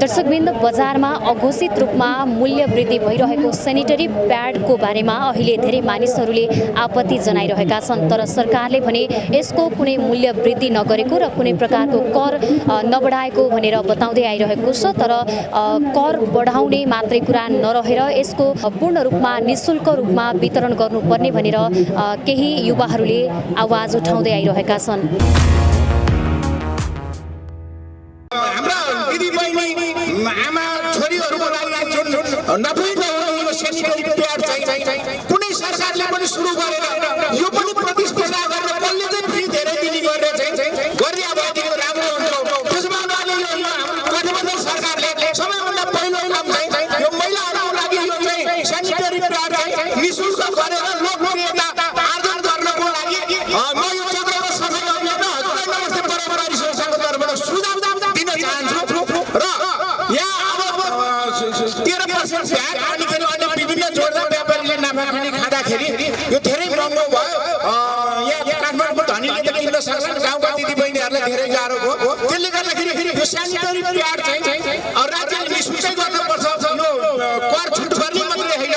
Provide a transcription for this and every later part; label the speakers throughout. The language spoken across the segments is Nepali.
Speaker 1: दर्शकवृन्द, बजारमा अघोषित रूपमा मूल्य वृद्धि भइरहेको सेनिटरी प्याडको बारेमा अहिले धेरै मानिसहरूले आपत्ति जनाइरहेका छन्। तर सरकारले भने यसको कुनै मूल्य वृद्धि नगरेको र कुनै प्रकारको कर नबढाएको भनेर बताउँदै आइरहेको छ। तर कर बढाउने मात्रै कुरा नरहेर यसको पूर्ण रूपमा निःशुल्क रूपमा वितरण गर्नुपर्ने भनेर केही युवाहरूले आवाज उठाउँदै आइरहेका छन्।
Speaker 2: आमा छोरीहरूको लागि जुन सेनिटरी प्याड चाहिँ कुनै सरकारले पनि सुरु गरेर यो पनि प्रतिस्पर्धा गरेर कसले चाहिँ फ्री धेरै दिने गरेर चाहिँ गरिदिया भएदेखि राम्रो हुन्छ। त्यसमा गठबन्धन सरकारले सबैभन्दा पहिलो काम चाहिँ यो महिलाहरूको लागि यो चाहिँ सेनिटरी प्याड चाहिँ निःशुल्क गरेर लोकप्रियता आर्जन गर्नको लागि म यो चक्रको सफल अभियानमा हजुरलाई नमस्ते परम्परारी संस्थाको तर्फबाट सुझाव दिन चाहन्छु। र विभिन्न जोडदार व्यापारीले नाफा खाने खाँदाखेरि यो धेरै महँगो भयो। यहाँ काठमाडौँको धनीले त किन्न सक्छन्, गाउँका दिदीबहिनीहरूलाई धेरै गाह्रो भयो। त्यसले गर्दाखेरि यो सेनिटरी प्याड चाहिँ राज्यले निःशुल्कै गर्नुपर्छ। यो कर छुट गर्ने मात्रै होइन,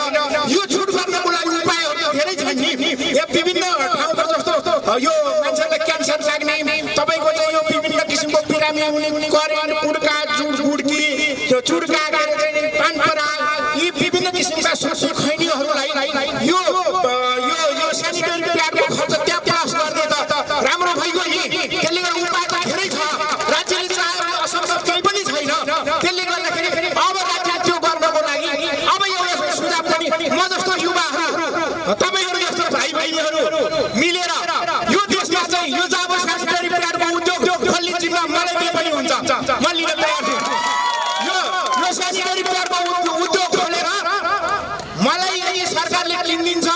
Speaker 2: यो छुट गर्नको लागि उपायहरू धेरै छन् नि। यहाँ विभिन्न ठाउँमा जस्तो यो मान्छेलाई क्यान्सर लाग्ने, तपाईँको चाहिँ यो विभिन्न किसिमको बिरामी हुने, करेन्ट, गुड्का, गुड्की, त्यो चुड्का पान पराल, यी विभिन्न किसिमका खैनीहरूलाई यो सेनिटरी प्याडको खर्च त्यहाँ पास गर्ने त राम्रो भइगयो नि। त्यसले गर्दा उपाय त धेरै छ, राज्यले चाहेको असम्भव केही पनि छैन। त्यसले गर्दाखेरि अब राज्य त्यो गर्नको लागि अब एउटा सुझाव पनि म जस्तो युवाहरू, तपाईँहरू जस्तो भाइ बहिनीहरू मिलेर यो देशमा चाहिँ यो जब सेनिटरी प्याडको उद्योग खोल्ने जिम्मा मलाई पनि हुन्छ, म लिन तयार छु। यो सेनिटरी प्याडको उद्योग खोलेर मलाई यदि सरकारले किनिदिन्छ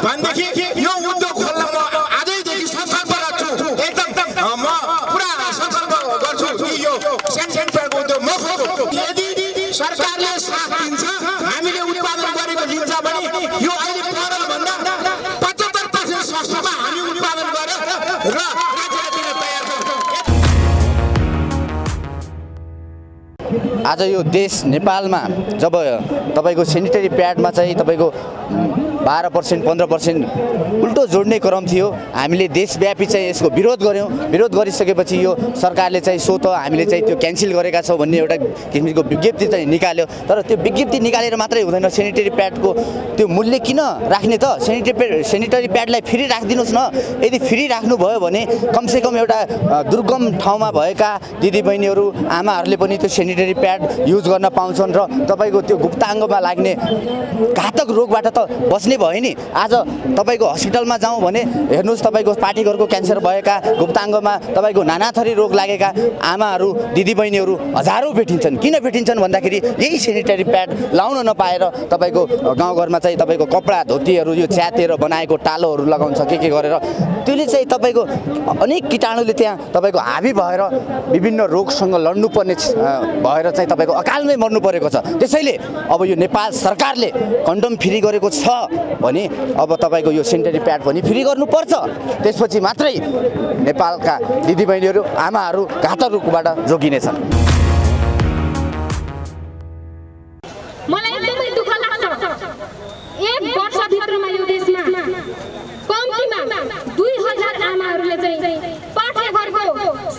Speaker 2: भनेदेखि यो उद्योग खोल्न म आजैदेखि संकल्प गर्छु। एकदम म पुरा संकल्प गर्छु कि यो सेनिटरी प्याडको उद्योग म खोल्छु। यदि सरकारले साथ दिन्छ, हामीले उत्पादन गरेको दिन्छ भने यो अहिले परभन्दा 75% सस्तोमा हामी उत्पादन गरेर र राज्यलाई दिन तयार छौँ।
Speaker 3: आज यो देश नेपालमा जब तपाईको सेनिटरी प्याडमा चाहिँ तपाईको 12% 15% उल्टो जोड्ने क्रम थियो, हामीले देशव्यापी चाहिँ यसको विरोध गऱ्यौँ। विरोध गरिसकेपछि यो सरकारले चाहिँ सो त हामीले चाहिँ त्यो क्यान्सल गरेका छौँ भन्ने एउटा किसिमको विज्ञप्ति चाहिँ निकाल्यो। तर त्यो विज्ञप्ति निकालेर मात्रै हुँदैन, सेनिटरी प्याडको त्यो मूल्य किन राख्ने त? सेनिटरी प्याडलाई फ्री राखिदिनुहोस् न। यदि फ्री राख्नुभयो भने कमसेकम एउटा दुर्गम ठाउँमा भएका दिदीबहिनीहरू, आमाहरूले पनि त्यो सेनिटरी प्याड युज गर्न पाउँछन् र तपाईँको त्यो गुप्ताङ्गमा लाग्ने घातक रोगबाट त बस्ने भयो नि। आज तपाईँको हस्पिटलमा जाउँ भने हेर्नुहोस्, तपाईँको पार्टीघरको क्यान्सर भएका, गुप्ताङ्गमा तपाईँको नाना थरी रोग लागेका आमाहरू, दिदीबहिनीहरू हजारौँ भेटिन्छन्। किन भेटिन्छन् भन्दाखेरि यही सेनिटरी प्याड लाउन नपाएर तपाईँको गाउँघरमा चाहिँ तपाईँको कपडा धोतीहरू यो च्यातेर बनाएको टालोहरू लगाउँछ के गरेर, त्यसले चाहिँ तपाईँको अनेक कीटाणुले त्यहाँ तपाईँको हाबी भएर विभिन्न रोगसँग लड्नुपर्ने भएर चाहिँ तपाईँको अकालमै मर्नु परेको छ। त्यसैले अब यो नेपाल सरकारले कन्डोम फ्री गरेको छ भने अब तपाईँको यो सेनिटरी प्याड पनि फ्री गर्नुपर्छ। त्यसपछि मात्रै नेपालका दिदीबहिनीहरू, आमाहरू घातक रोगबाट जोगिनेछन्।
Speaker 4: मलाई एकदमै दुःख लाग्छ, एक वर्षभित्रमा यो देशमा कम्तीमा 2000 आमाहरूले चाहिँ पाठ्यघरको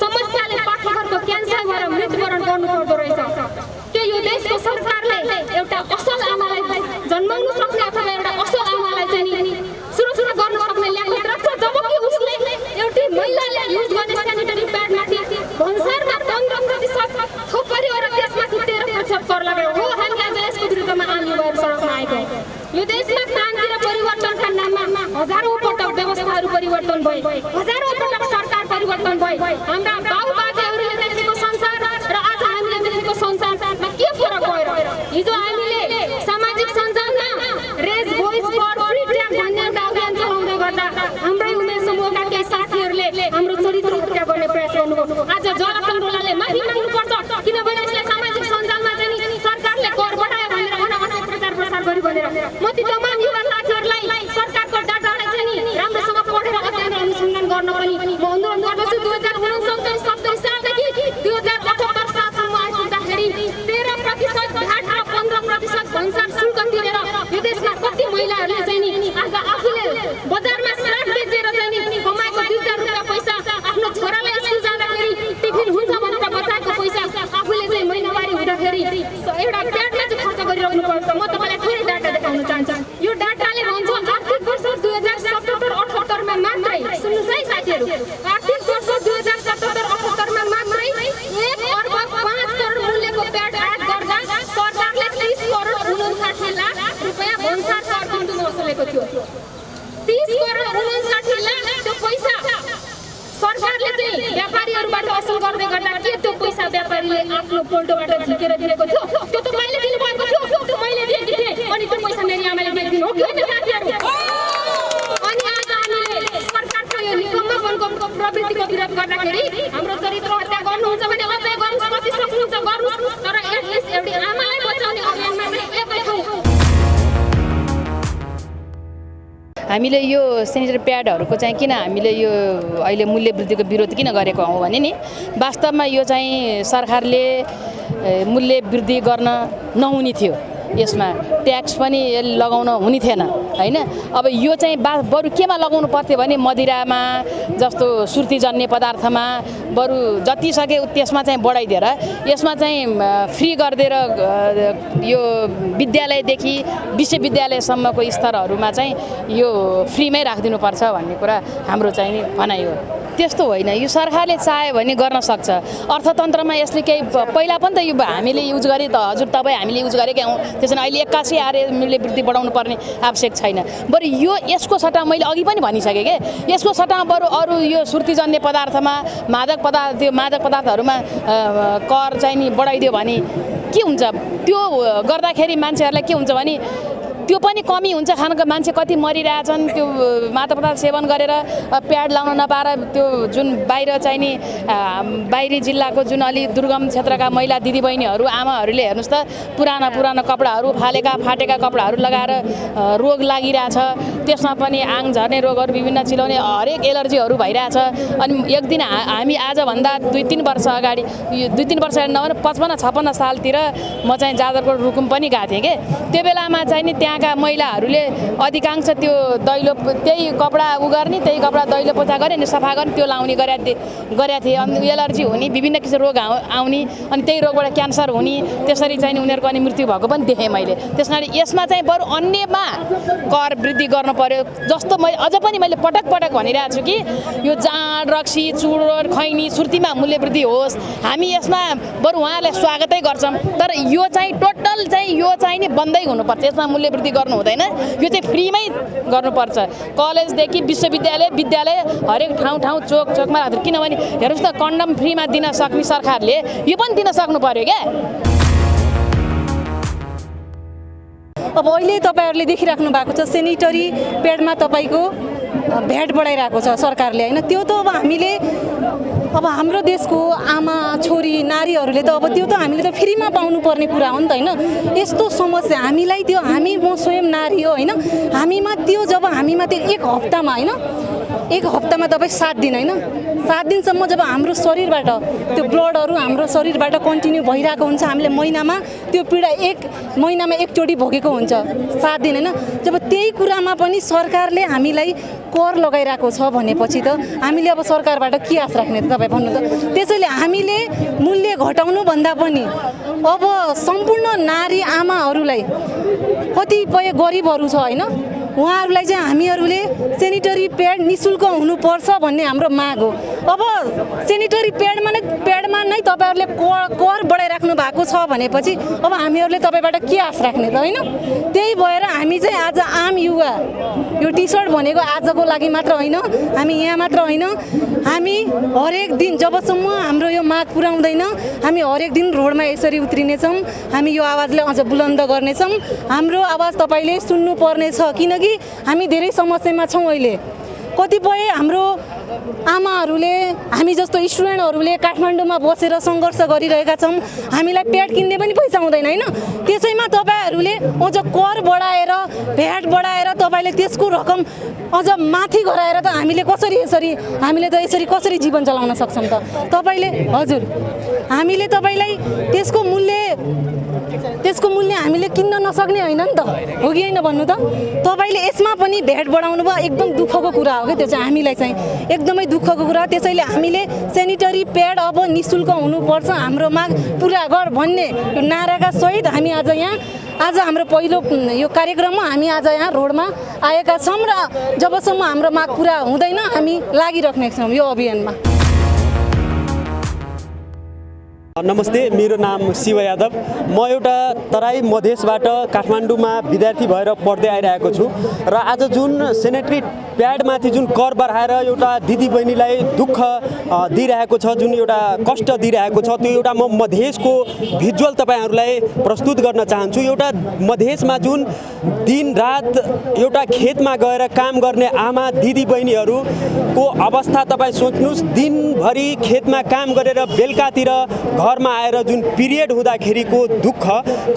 Speaker 4: समस्याले पाठ्यघरको क्यान्सर भएर मृत्युवरण गर्नुपर्दो रहेछ। के यो देशको सरकारले एउटा असल आमालाई जन्माउन सक्ने अथवा एउटा असल आमालाई चाहिँ सुरक्षा गर्न सक्ने ल्याकत राख्छ, जबकि उसले एउटी महिलाले युज गर्ने सेनिटरी प्याडमाथि भन्सारमा 15% थोपरी र त्यसमाथि 13% कर लगायो हो। हामी आज यसको विरुद्धमा आन्दोलन गरेर सडकमा आएको। यो देशमा क्रान्ति र परिवर्तनका नाममा हजारौँ पटक व्यवस्थाहरू परिवर्तन भए, हजारौँ पटक सरकार परिवर्तन भए। हाम्रा बाबुबाजेहरूले देखेको संसार र आज हामीले देखेको संसारमा के फरक भयो? हिजो हामीले सामाजिक सञ्जालमा raise voice for free tag भन्ने एउटा अभियान चलाउँदै गर्दा हाम्रै उमेर समूहका केही साथीहरूले हाम्रो चरित्र हत्या गर्ने प्रयास गर्नुभयो। आज जलसङ्ग्रहालयले माफी माग्नुपर्छ, किनभने यसले सामाजिक सञ्जालमा चाहिँ सरकारले कर बढायो भनेर अनावश्यक प्रचार प्रसार गरी भनेर म ती तमाम युवा साथीहरूलाई सरकारको डाटालाई चाहिँ राम्रोसँग पढेर अध्ययन र अनुसन्धान गर्न पनि म अनुरोध गर्दछु। 2069-70 सालदेखि 2078 सालसम्म आइपुग्दाखेरि चाहिँ व्यापारीहरूबाट असुल गर्दै गर्दा के त्यो पैसा व्यापारीले आफ्नो पोल्टोबाट झिकेर दिएको थियो? त्यो त मैले दिनुभएको थियो, त्यो मैले दिएकी थिएँ, अनि त्यो पैसा मेरो आमाले दिएको हो कि होइन साथीहरू? अनि आज हामीले सरकारको यो निकम्मापनको प्रवृत्तिको विरोध गर्दाखेरि हाम्रो चरित्र हत्या गर्नुहुन्छ भने अझै गर्नु सक्नुहुन्छ, गर्नुहोस्, तर एटलिस्ट एउटी आमालाई बचाउने अभियानमा चाहिँ एकै ठाउँ।
Speaker 5: हामीले यो सेनिटरी प्याडहरूको चाहिँ किन हामीले यो अहिले मूल्य वृद्धिको विरोध किन गरेको हौँ भने नि वास्तवमा यो चाहिँ सरकारले मूल्य वृद्धि गर्न नहुने थियो, यसमा ट्याक्स पनि लगाउन हुने थिएन हैन। अब यो चाहिँ बरु केमा लगाउनु पर्थ्यो भने मदिरामा जस्तो सुर्तीजन्य पदार्थमा बरु जति सके त्यसमा चाहिँ बढाइदिएर यसमा चाहिँ फ्री गरिदिएर यो विद्यालयदेखि विश्वविद्यालयसम्मको स्तरहरूमा चाहिँ यो फ्रीमै राखिदिनुपर्छ भन्ने कुरा हाम्रो चाहिँ नि भनाइ हो। त्यस्तो होइन, यो सरकारले चाह्यो भने गर्न सक्छ। अर्थतन्त्रमा यसले केही पहिला पनि त यो हामीले युज गरे त, हजुर तपाईँ हामीले युज गरेकै हौँ, त्यसैले अहिले 81 आएर मूल्य वृद्धि बढाउनु पर्ने आवश्यक छैन। बरु यो यसको सट्टा मैले अघि पनि भनिसकेँ के, यसको सट्टा बरु अरू यो सुर्तीजन्य पदार्थमा मादक पदार्थहरूमा कर चाहिँ नि बढाइदियो भने के हुन्छ? त्यो गर्दाखेरि मान्छेहरूलाई के हुन्छ भने त्यो पनि कमी हुन्छ, खानको मान्छे कति मरिरहेछन् त्यो मादक पदार्थ सेवन गरेर प्याड लाउन नपाएर। त्यो जुन बाहिर चाहिँ नि बाहिरी जिल्लाको जुन अलि दुर्गम क्षेत्रका महिला दिदीबहिनीहरू आमाहरूले हेर्नुहोस् त पुराना कपडाहरू फाटेका कपडाहरू लगाएर रोग लागिरहेछ, त्यसमा पनि आङ झर्ने रोगहरू विभिन्न चिलाउने हरेक एलर्जीहरू भइरहेछ। अनि एक दिन हामी आजभन्दा 2-3 वर्ष अगाडि, यो 2-3 वर्ष नभएर 55-56 सालतिर म चाहिँ जाजरकोट रुकुम पनि गएको थिएँ कि, त्यो बेलामा चाहिँ नि त्यहाँका महिलाहरूले अधिकांश त्यो दैलो त्यही कपडा गर्ने, त्यही कपडा दैलो पोछा गरे अनि सफा गर्ने त्यो लाउने गरेका थिए। अनि एलर्जी हुने, विभिन्न किसिमको रोग आउने, अनि त्यही रोगबाट क्यान्सर हुने, त्यसरी चाहिँ उनीहरूको अनि मृत्यु भएको पनि देखेँ मैले। त्यस कारण यसमा चाहिँ बरु अन्यमा कर वृद्धि गर्नु पर्यो। जस्तो मैले अझ पनि मैले पटक भनिरहेको छु कि यो जाँड, रक्सी, चुरोट, खैनी, सुर्तीमा मूल्य वृद्धि होस्, हामी यसमा बरु उहाँहरूलाई स्वागतै गर्छौँ। तर यो चाहिँ टोटल चाहिँ यो चाहिँ नि बन्दै हुनुपर्छ, यसमा मूल्य वृद्धि गर्नु हुँदैन, यो चाहिँ फ्रीमै गर्नुपर्छ। कलेजदेखि विद्यालय हरेक ठाउँ चोकमा राख्नु। किनभने हेर्नुहोस् न, कन्डम फ्रीमा दिन सक्ने सरकारले यो पनि दिन सक्नु पर्यो क्या।
Speaker 6: अब अहिले तपाईँहरूले देखिराख्नु भएको छ सेनिटरी प्याडमा तपाईँको भ्याट बढाइरहेको छ सरकारले होइन। त्यो त अब हामीले अब हाम्रो देशको आमा छोरी नारीहरूले त अब त्यो त हामीले त फ्रीमा पाउनुपर्ने कुरा हो नि त होइन। यस्तो समस्या हामीलाई त्यो म स्वयं नारी हो होइन, हामीमा त्यो जब हामीमा त्यो एक हप्तामा तपाईँ 7 दिन होइन, 7 दिनसम्म जब हाम्रो शरीरबाट त्यो ब्लडहरू हाम्रो शरीरबाट कन्टिन्यू भइरहेको हुन्छ, हामीले महिनामा त्यो पीडा महिनामा एकचोटि भोगेको हुन्छ 7 दिन होइन। जब त्यही कुरामा पनि सरकारले हामीलाई कर लगाइरहेको छ भनेपछि त हामीले अब सरकारबाट के आश राख्ने त तपाईँ भन्नु त। त्यसैले हामीले मूल्य घटाउनु भन्दा पनि अब सम्पूर्ण नारी आमाहरूलाई, कतिपय गरिबहरू छ होइन, उहाँहरूलाई चाहिँ हामीहरूले सेनिटरी प्याड निःशुल्क हुनुपर्छ भन्ने हाम्रो माग हो। अब सेनिटरी प्याडमा नै तपाईँहरूले कर बढाइराख्नु भएको छ भनेपछि अब हामीहरूले तपाईँबाट के आश राख्ने त होइन। त्यही भएर हामी चाहिँ आज आम युवा यो टी सर्ट भनेको आजको लागि मात्र होइन, हामी यहाँ मात्र होइन, हामी हरेक दिन जबसम्म हाम्रो यो माग पुर्याउँदैन हामी हरेक दिन रोडमा यसरी उत्रिनेछौँ। हामी यो आवाजलाई अझ बुलन्द गर्नेछौँ। हाम्रो आवाज तपाईँले सुन्नुपर्नेछ, किनकि हामी धेरै समस्यामा छौँ। अहिले कतिपय हाम्रो आमाहरूले, हामी जस्तो स्टुडेन्टहरूले काठमाडौँमा बसेर सङ्घर्ष गरिरहेका छौँ, हामीलाई प्याड किन्ने पनि पैसा हुँदैन होइन। त्यसैमा तपाईँहरूले अझ कर बढाएर भ्याट बढाएर तपाईँले त्यसको रकम अझ माथि गराएर त हामीले कसरी जीवन चलाउन सक्छौँ त तपाईँले? हजुर, हामीले तपाईँलाई त्यसको मूल्य हामीले किन्न नसक्ने होइन नि त, हो कि होइन भन्नु त? तपाईँले यसमा पनि भ्याट बढाउनु भयो, एकदम दुःखको कुरा हो क्या त्यो चाहिँ, हामीलाई चाहिँ एकदमै दुःखको कुरा। त्यसैले हामीले सेनिटरी प्याड अब निःशुल्क हुनुपर्छ, हाम्रो माग पुरा गर भन्ने यो नाराका सहित हामी आज हाम्रो पहिलो यो कार्यक्रममा हामी आज यहाँ रोडमा आएका छौँ र जबसम्म हाम्रो माग पुरा हुँदैन हामी लागिराख्ने छौँ यो अभियानमा।
Speaker 7: नमस्ते, मेरो नाम शिव यादव। म एउटा तराई मधेसबाट काठमाडौँमा विद्यार्थी भएर पढ्दै आइरहेको छु र आज जुन सेनिटरी प्याडमाथि जुन कर बढाएर एउटा दिदीबहिनीलाई दुःख दिइरहेको छ, जुन एउटा कष्ट दिइरहेको छ, त्यो एउटा म मधेसको भिजुअल तपाईँहरूलाई प्रस्तुत गर्न चाहन्छु। एउटा मधेसमा जुन दिनरात एउटा खेतमा गएर काम गर्ने आमा दिदीबहिनीहरूको अवस्था तपाईँ सोच्नुहोस्। दिनभरि खेतमा काम गरेर बेलुकातिर घरमा आएर जुन पिरियड हुँदाखेरिको दुःख,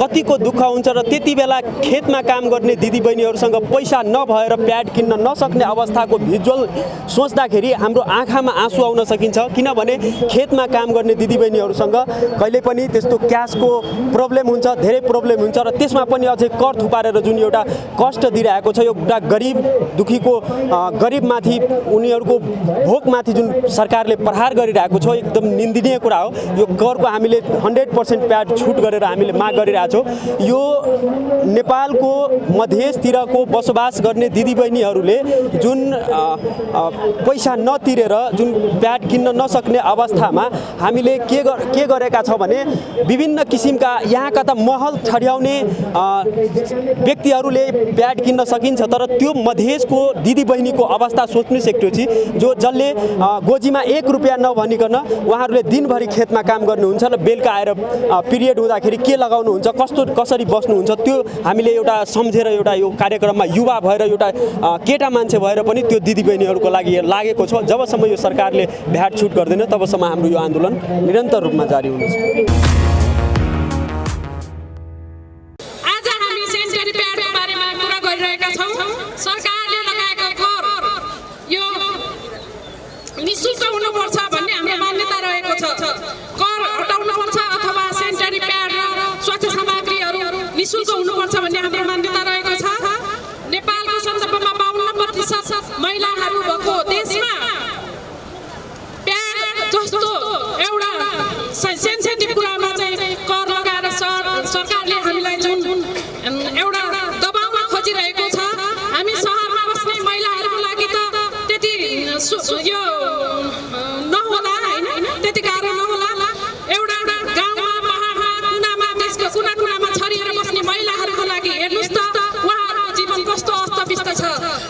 Speaker 7: कतिको दुःख हुन्छ र त्यति बेला खेतमा काम गर्ने दिदीबहिनीहरूसँग पैसा नभएर प्याड किन्न नसक्ने अवस्थाको भिजुअल सोच्दाखेरि हाम्रो आँखामा आँसु आउन सकिन्छ। किनभने खेतमा काम गर्ने दिदीबहिनीहरूसँग कहिले पनि त्यस्तो क्यासको प्रब्लम हुन्छ, धेरै प्रब्लम हुन्छ र त्यसमा पनि अझै कर थुपारेर जुन एउटा कष्ट दिइरहेको छ, एउटा गरिब दुखीको गरिबमाथि उनीहरूको भोकमाथि जुन सरकारले प्रहार गरिरहेको छ, एकदम निन्दनीय कुरा हो। यो करको हामीले 100% प्याड छुट गरेर हामीले माग गरिरहेछौँ। यो नेपालको मधेसतिरको बसोबास गर्ने दिदीबहिनीहरूले जुन पैसा नतिरेर जुन प्याड किन्न नसक्ने अवस्थामा हामीले के गरेका छ भने विभिन्न किसिमका यहाँका त महल ठड्याउने व्यक्तिहरूले प्याड किन्न सकिन्छ, तर त्यो मधेसको दिदीबहिनीको अवस्था सोच्नुहोस् एकचोटि। जसले गोजीमा 1 रुपियाँ नभनिकन उहाँहरूले दिनभरि खेतमा काम गर्नुहुन्छ र बेलुका आएर पिरियड हुँदाखेरि के लगाउनुहुन्छ, कसरी बस्नुहुन्छ, त्यो हामीले एउटा सम्झेर एउटा यो कार्यक्रममा युवा भएर एउटा केटा मान्छे भएर पनि त्यो दिदीबहिनीहरूको लागि लागेको छ। जबसम्म यो सरकारले भ्याट छुट गर्दैन तबसम्म हाम्रो यो आन्दोलन निरन्तर रूपमा जारी हुनेछ।
Speaker 4: आज हामी सेनिटरी प्याडको बारेमा कुरा गरिरहेका छौँ। सरकारले लगाएको कर यो निःशुल्क हुनुपर्छ भन्ने हाम्रो मान्यता रहेको छ। कर हटाउनुपर्छ अथवा सेनिटरी प्याड र स्वास्थ्य सामग्रीहरू निःशुल्क हुनुपर्छ भन्ने हाम्रो मान्यता रहेको छ। नेपालको सन्दर्भमा 52% महिलाहरू भएको देशमा प्याड जस्तो एउटा सेन्सिटिभ कुरामा चाहिँ कर लगाएर सरकारले हामीलाई जुन एउटा दबाउमा खोजिरहेको छ। हामी सहरमा बस्ने महिलाहरूको लागि त त्यति यो नहोला हैन, त्यति गाह्रो नहोला। एउटा गाउँमा पहाडमा कुनामा देशको कुना कुनामा छरिएर बस्ने महिलाहरूको लागि हेर्नुहोस् त उहाँहरूको जीवन कस्तो अस्तव्यस्त छ।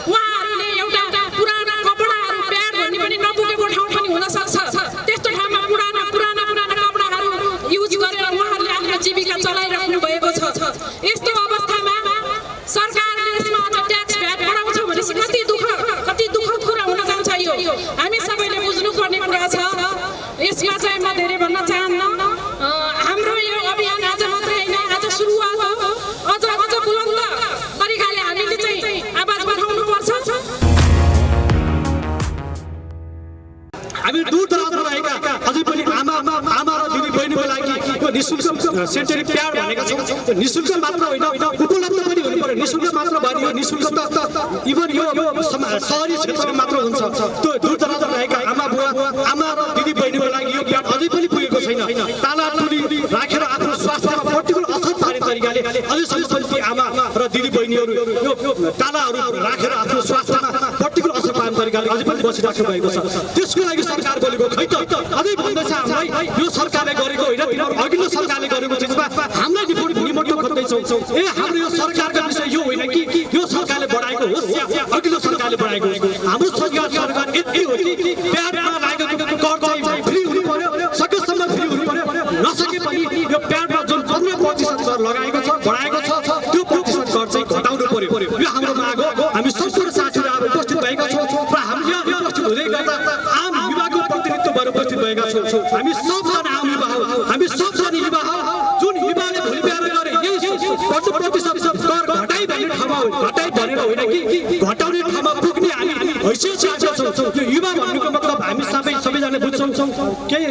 Speaker 4: उहाँहरूले एउटा पुराना कपडाहरू प्याड भन्ने पनि नपुगेको ठाउँ पनि हुन सक्छ। त्यस्तो ठाउँमा पुराना कपडाहरू युज गरेर उहाँहरूले आफ्नो जीविका चलाइराख्नु भएको छ। यस्तो अवस्थामा सरकारले यसमा अझ ट्याक्स भ्याट बढाउँछ भनेपछि कति दुःखद कुरा हुन जान्छ। यो हामी सबैले बुझ्नुपर्ने कुरा छ। यसमा चाहिँ म धेरै भन्न चाहन्न। हाम्रो यो अभियान आज मात्रै होइन, आज सुरुवात हो। अझ बुलन्द तरिकाले हामीले चाहिँ आवाज बढाउनुपर्छ।
Speaker 8: हामी दूर दराजमा रहेका अझै पनि आमा र दिदीबहिनीको लागि यो निःशुल्क सेनिटरी प्याड भनेका छौँ। त्यो निःशुल्क मात्र होइन, उपलब्ध पनि हुनु पर्यो। निःशुल्क मात्र भयो यो निःशुल्क त इभन यो सहरी क्षेत्रमा मात्र हुन्छ। त्यो दूर दराजमा रहेका आमा र दिदीबहिनीको लागि यो प्याड अझै पनि पुगेको छैन। तालाटुली राखेर आफ्नो स्वास्थ्यमा पर्टिकुलर असर पार्ने तरिकाले अझैसम्म पनि ती आमा र दिदीबहिनीहरू यो तालाहरू राखेर आफ्नो स्वास्थ्यमा पर्टिकुलर असर पार्ने तरिकाले अझै पनि बसिराख्नु भएको छ। त्यसको लागि सरकार बोलेको खै त अझै भन्दैछ हामीलाई यो सरकारले गरेको होइन, तिनीहरू अघिल्लो सरकारले गरेको चिजमा हामीलाई निमोटो खोज्दैछौँ। हाम्रो यो सरकारको विषय यो होइन कि यो सरकारले बढाएको होस् या अघिल्लो सरकारले बढाएको होस्। हाम्रो सरकार यति हो कि प्याडमा लागेको कर चाहिँ फ्री हुनु पर्यो, सकेसम्म फ्री हुनु पर्यो। नसके पनि यो प्याडमा जुन 15% कर लगाएको छ बढाएको छ त्यो प्रतिशत कर चाहिँ घटाउनु पर्यो। यो हाम्रो माग हो। हामी सम्पूर्ण साथीहरू उपस्थित भएका छौँ र हामी यहाँ उपस्थित हुँदै गर्दा आम युवाको प्रतिनिधित्व भएर उपस्थित भएका छौँ। हामी सबजना आम युवा हौ, हामी सबजना युवा हौ। जुन युवाले भोलि बिहान गरे यही 15% कर घटाइ भन्ने ठाउँमा घटाइ भनेर होइन कि घटाउने ठाउँमा पुग्ने हामी हैसियत चाहेका छौँ। यो युवा भन्नुको मतलब हामी सबैजनाले बुझ्छौँ। केही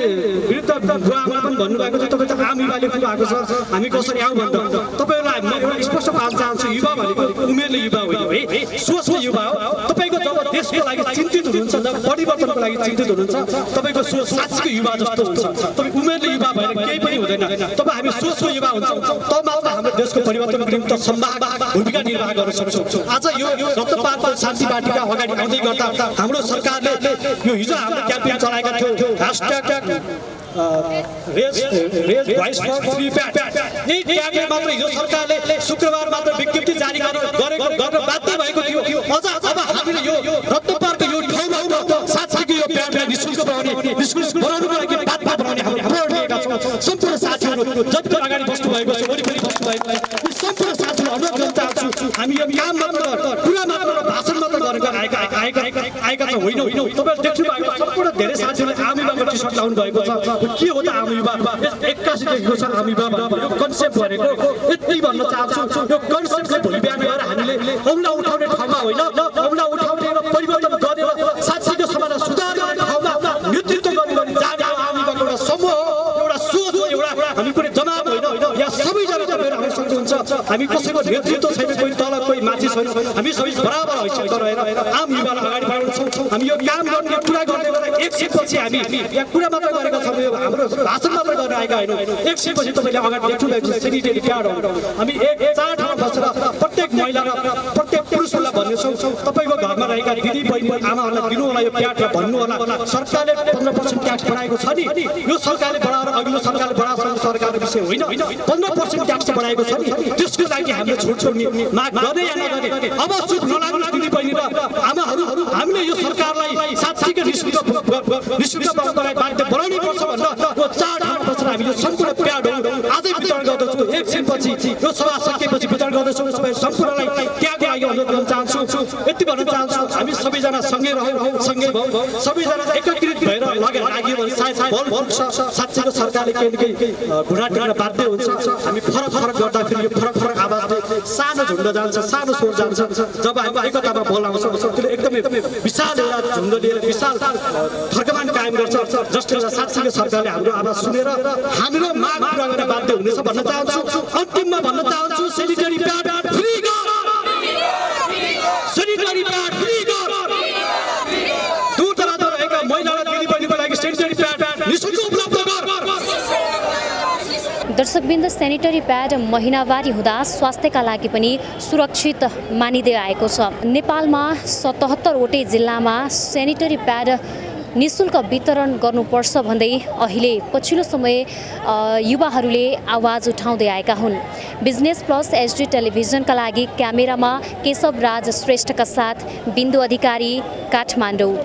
Speaker 8: विरुद्ध बुवामा पनि भन्नुभएको छ तपाईँ त आम युवाले पुगाएको छ, हामी कसरी आउँ भन्दा तपाईँहरूलाई म एउटा स्पष्ट पार्न चाहन्छु। युवा भनेको उमेरले युवा होइन है, सोचले युवा हो। तपाईँको जब देशको लागि चिन्तित हुनुहुन्छ, जब परिवर्तनको लागि चिन्तित हुनुहुन्छ, तपाईँको सोच साँच्चीको युवा जस्तो हुन्छ। तपाईँ उमेरले युवा भएर केही पनि हुँदैन। तब हामी सोचको युवा हुन्छौँ, तब मात्र हाम्रो देशको परिवर्तनको निम्ति सम्भावना भूमिका निर्वाह गर्न सक्छौँ। आज यो रत्नपाल शान्ति पार्टीका अगाडि आउँदै गर्दा हाम्रो सरकारले यो हिजो हाम्रो क्याम्पेन चलाएका थियो raise voice for free pad. यही क्याम्पेन मात्र हिजो सरकारले शुक्रबार मात्र विज्ञप्ति जारी गर्न बाध्य भएको थियो। अझ अब हामीले यो रत्नपारको यो ठाउँमा साथीको यो प्याडलाई निशुल्क बनाउनुको लागि बात बनाउने हाम्रो बोर्ड लिएका छौँ। सम्पूर्ण साथीहरू जति पनि अगाडि बस्नु भएको छ वरिपरि बस्नु भएको छ सम्पूर्ण साथीहरू अनुरोध गर्न चाहन्छु हामी यो काम मात्र कुरा मात्र भाषण मात्र गरेर आएका छौँ होइन तपाईँहरू देख्नु भएको सम्पूर्ण धेरै साथीहरूले आम युवाको टी सर्ट लाउनु भएको छ के हो त आम युवा 81 लेखेको छ आम युवा यो कन्सेप्ट भनेको यति भन्न चाहन्छु यो कन्सेप्टले भोलि बिहान गएर हामीले औँला उठाउने ठाउँमा होइन औँला उठाउने र परिवर्तन गरेर साथीको समाजलाई सुधार गर्ने ठाउँमा नेतृत्व गर्ने जाने आम युवाको एउटा समूह हो एउटा सोच हो एउटा हामी कुनै जमात होइन यहाँ सबैजना तपाईँहरू हामी सक्नुहुन्छ हामी कसैको नेतृत्व छैन कोही तल कोही माथि छैन हामी सबै बराबर हैसियतमा रहेर आम युवालाई अगाडि बढाउँछौँ हामी यो काम गर्ने कुरा गर्ने बेला एकछिनपछि हामी यहाँ कुरा मात्र गरेका छौँ यो हाम्रो भाषण मात्र गर्न आएका होइन एकछिनपछि तपाईँले अगाडि देख्नु भएको सेनिटरी प्याडहरू हामी चार ठाउँमा बसेर प्रत्येक महिला र प्रत्येक पुरुषहरूलाई भन्नेछौँ तपाईँको घरमा रहेका दिदी बहिनी आमाहरूलाई दिनु होला यो प्याड र भन्नु होला सरकारले 15% ट्याक्स बढाएको छ नि यो सरकारले बढाएर अघिल्लो सरकारले बढाएको सरकारको विषय होइन 15% ट्याक्स बढाएको छ नि त्यसको लागि हामीले छुट छोड्ने माग गर्ने या नगर्ने अब चुप नलाग्नुहोस् दिदी बहिनी र आमाहरू हामीले यो सरकारलाई साथीको निशुल्क बनाउनको लागि बाध्य बनाउनै पर्छ भनेर यो चार ठाउँमा बसेर हामी यो सम्पूर्ण प्याडहरू आजै वितरण गर्दछौँ एकछिनपछि यो सभा सकिएपछि वितरण गर्दछौँ तपाईँहरू सम्पूर्णलाई त्याग लागि अनुरोध गर्न चाहन्छु यति भन्न चाहन्छु हामी सबैजना सँगै रहौँ सँगै भयौँ सबैजना एकत्रित भएर लगेर लाग्यो भने सायद बल पुग्छ साथीको सरकारले केही घुँडा टेक्न बाध्य हुन्छ हामी फरक गर्दाखेरि यो फरक आवाजले सानो झुन्ड जान्छ सानो स्वर जान्छ जब हामी एकतामा बोलाउँछौँ त्यसले एकदमै विशाल एउटा झुन्ड लिएर विशाल फर्कमान कायम गर्छ जसले गर्दा साथीको सरकारले हाम्रो आवाज सुनेर हाम्रो माग पुरा गर्न बाध्य हुनेछ भन्न चाहन्छु अन्तिममा भन्न चाहन्छु सेनिटरी प्याड फ्री गर सेनिटरी प्याड फ्री गर दूर दराजमा रहेका महिला र दिदीबहिनीको लागि सेनिटरी प्याड निशुल्क उपलब्ध गर।
Speaker 1: दर्शकवृन्द सेनिटरी प्याड महिनावारी हुँदा स्वास्थ्यका लागि पनि सुरक्षित मानिँदै आएको छ। नेपालमा 77 वटै जिल्लामा सेनिटरी प्याड निशुल्क वितरण गर्नुपर्छ भन्दै अहिले पछिल्लो समय युवाहरूले आवाज उठाउँदै आएका हुन्। बिजनेस प्लस एचडी टेलिभिजनका लागि क्यामेरामा केशव राज श्रेष्ठका साथ बिन्दु अधिकारी, काठमाडौँ।